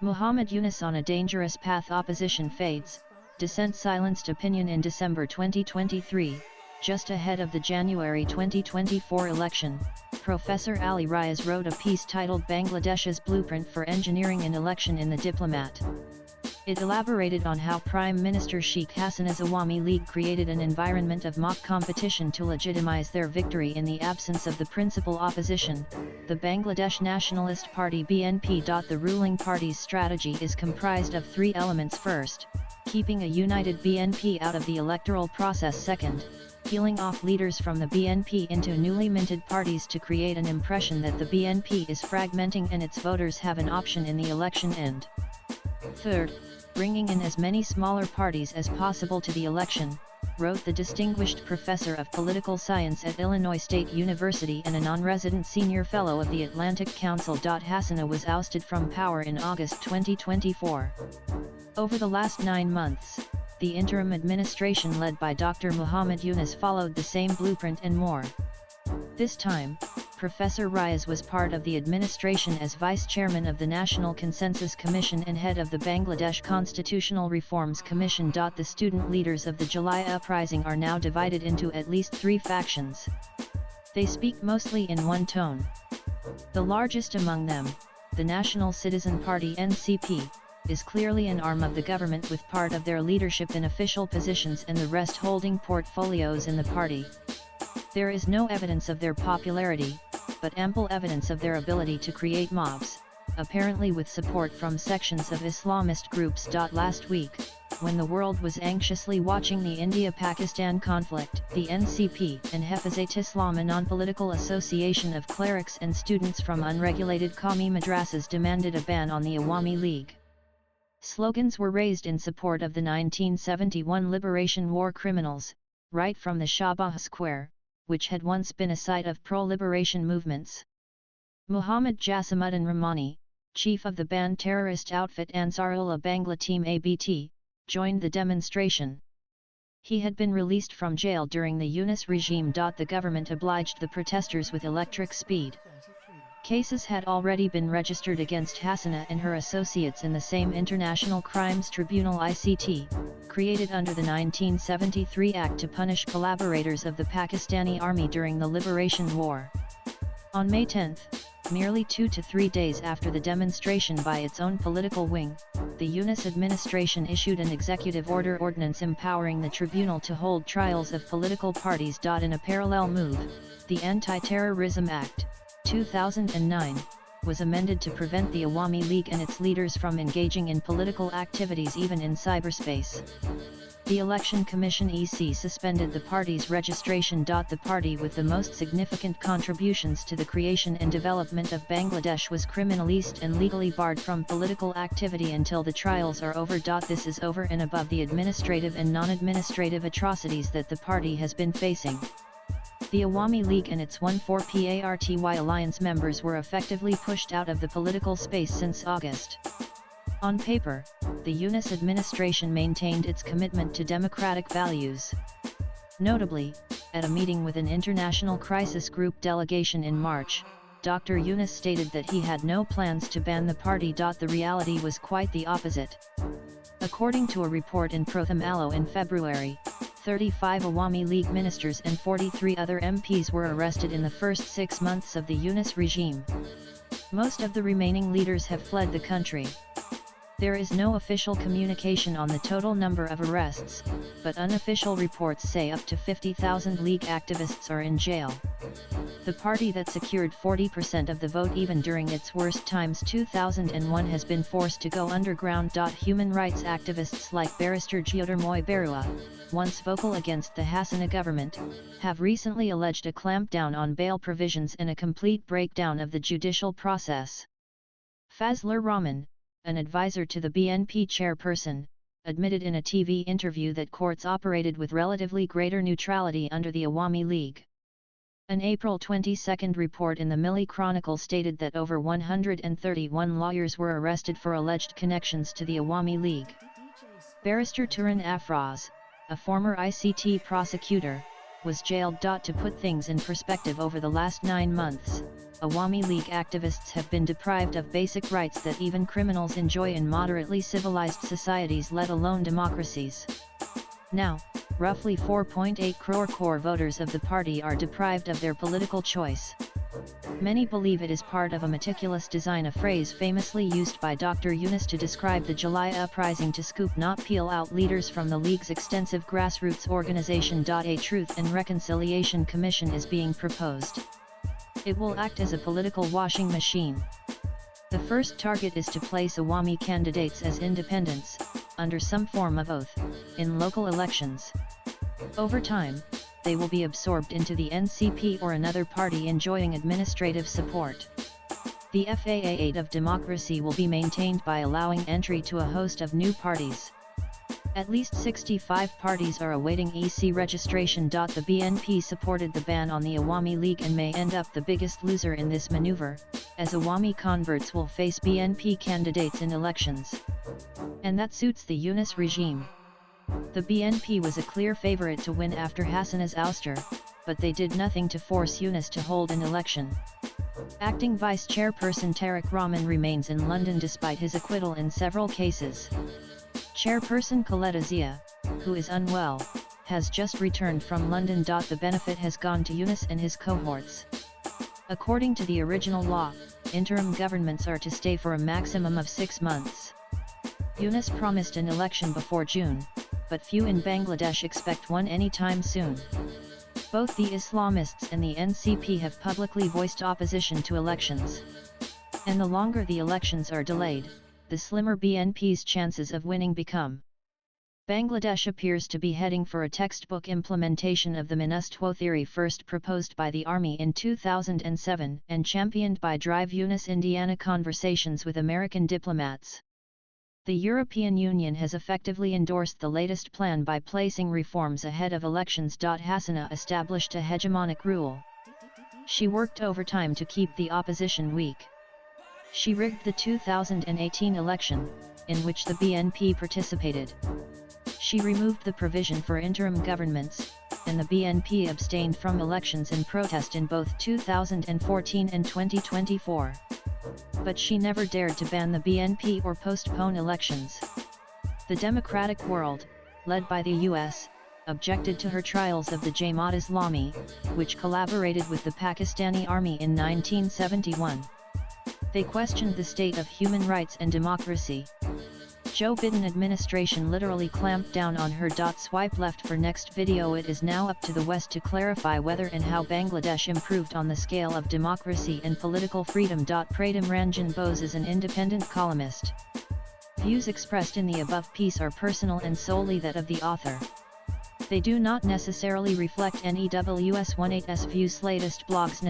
Muhammad Yunus on a dangerous path. Opposition fades, Dissent silenced opinion in December 2023, just ahead of the January 2024 election. Professor Ali Riaz wrote a piece titled Bangladesh's Blueprint for Engineering an Election in the Diplomat. It elaborated on how Prime Minister Sheikh Hasina's Awami League created an environment of mock competition to legitimize their victory in the absence of the principal opposition, the Bangladesh Nationalist Party (BNP). The ruling party's strategy is comprised of three elements. First, keeping a united BNP out of the electoral process. Second, peeling off leaders from the BNP into newly minted parties to create an impression that the BNP is fragmenting and its voters have an option in the election. And third, bringing in as many smaller parties as possible to the election, wrote the distinguished professor of political science at Illinois State University and a non-resident senior fellow of the Atlantic Council. Hasina was ousted from power in August 2024. Over the last 9 months, the interim administration led by Dr. Muhammad Yunus followed the same blueprint and more. This time, Professor Riaz was part of the administration as Vice Chairman of the National Consensus Commission and head of the Bangladesh Constitutional Reforms Commission. The student leaders of the July uprising are now divided into at least 3 factions. They speak mostly in one tone. The largest among them, the National Citizen Party (NCP), is clearly an arm of the government with part of their leadership in official positions and the rest holding portfolios in the party. There is no evidence of their popularity, but ample evidence of their ability to create mobs, apparently with support from sections of Islamist groups. Last week, when the world was anxiously watching the India-Pakistan conflict, the NCP and Hafizat Islam, a non-political association of clerics and students from unregulated Qawmi madrasas, demanded a ban on the Awami League. Slogans were raised in support of the 1971 Liberation War criminals, right from the Shahbaz Square, which had once been a site of pro-liberation movements. Muhammad Jasimuddin Rahmani, chief of the banned terrorist outfit Ansarullah Bangla Team (ABT), joined the demonstration. He had been released from jail during the Yunus regime. The government obliged the protesters with electric speed. Cases had already been registered against Hasina and her associates in the same International Crimes Tribunal (ICT), created under the 1973 Act to punish collaborators of the Pakistani Army during the Liberation War. On May 10, merely 2 to 3 days after the demonstration by its own political wing, the Yunus administration issued an executive ordinance empowering the tribunal to hold trials of political parties. In a parallel move, the Anti-Terrorism Act, 2009, was amended to prevent the Awami League and its leaders from engaging in political activities even in cyberspace. The Election Commission (EC) suspended the party's registration. The party with the most significant contributions to the creation and development of Bangladesh was criminalized and legally barred from political activity until the trials are over. This is over and above the administrative and non-administrative atrocities that the party has been facing. The Awami League and its 14party alliance members were effectively pushed out of the political space since August. On paper, the Yunus administration maintained its commitment to democratic values. Notably, at a meeting with an international crisis group delegation in March, Dr. Yunus stated that he had no plans to ban the party. The reality was quite the opposite. According to a report in Protham Alo in February, 35 Awami League ministers and 43 other MPs were arrested in the first 6 months of the Yunus regime. Most of the remaining leaders have fled the country. There is no official communication on the total number of arrests, but unofficial reports say up to 50,000 League activists are in jail. The party that secured 40% of the vote even during its worst times 2001 has been forced to go underground. Human rights activists like Barrister Jyotirmoy Barua, once vocal against the Hasina government, have recently alleged a clampdown on bail provisions and a complete breakdown of the judicial process. Fazlur Rahman, an advisor to the BNP chairperson, admitted in a TV interview that courts operated with relatively greater neutrality under the Awami League. An April 22 report in the Milli Chronicle stated that over 131 lawyers were arrested for alleged connections to the Awami League. Barrister Turan Afraz, a former ICT prosecutor, was jailed. To put things in perspective, over the last 9 months, Awami League activists have been deprived of basic rights that even criminals enjoy in moderately civilized societies, let alone democracies. Now, roughly 4.8 crore core voters of the party are deprived of their political choice. Many believe it is part of a meticulous design, a phrase famously used by Dr. Yunus to describe the July uprising to scoop, not peel out, leaders from the League's extensive grassroots organization. A Truth and Reconciliation Commission is being proposed. It will act as a political washing machine. The first target is to place Awami candidates as independents, under some form of oath, in local elections. Over time, they will be absorbed into the NCP or another party enjoying administrative support. The FAA of democracy will be maintained by allowing entry to a host of new parties. At least 65 parties are awaiting EC registration. The BNP supported the ban on the Awami League and may end up the biggest loser in this maneuver, as Awami converts will face BNP candidates in elections. And that suits the Yunus regime. The BNP was a clear favorite to win after Hassana's ouster, but they did nothing to force Yunus to hold an election. Acting Vice Chairperson Tariq Rahman remains in London despite his acquittal in several cases. Chairperson Khaleda Zia, who is unwell, has just returned from London. The benefit has gone to Yunus and his cohorts. According to the original law, interim governments are to stay for a maximum of 6 months. Yunus promised an election before June, but few in Bangladesh expect one anytime soon. Both the Islamists and the NCP have publicly voiced opposition to elections. And the longer the elections are delayed, the slimmer BNP's chances of winning become. Bangladesh appears to be heading for a textbook implementation of the Minustwo theory, first proposed by the army in 2007 and championed by Drive Yunus Indiana conversations with American diplomats. The European Union has effectively endorsed the latest plan by placing reforms ahead of elections. Hassana established a hegemonic rule. She worked overtime to keep the opposition weak. She rigged the 2018 election, in which the BNP participated. She removed the provision for interim governments, and the BNP abstained from elections in protest in both 2014 and 2024. But she never dared to ban the BNP or postpone elections. The democratic world, led by the US, objected to her trials of the Jamaat Islami, which collaborated with the Pakistani army in 1971. They questioned the state of human rights and democracy. Joe Biden administration literally clamped down on her. Swipe left for next video. It is now up to the West to clarify whether and how Bangladesh improved on the scale of democracy and political freedom. Pratim Ranjan Bose is an independent columnist. Views expressed in the above piece are personal and solely that of the author. They do not necessarily reflect NEWS18's views. Latest blogs.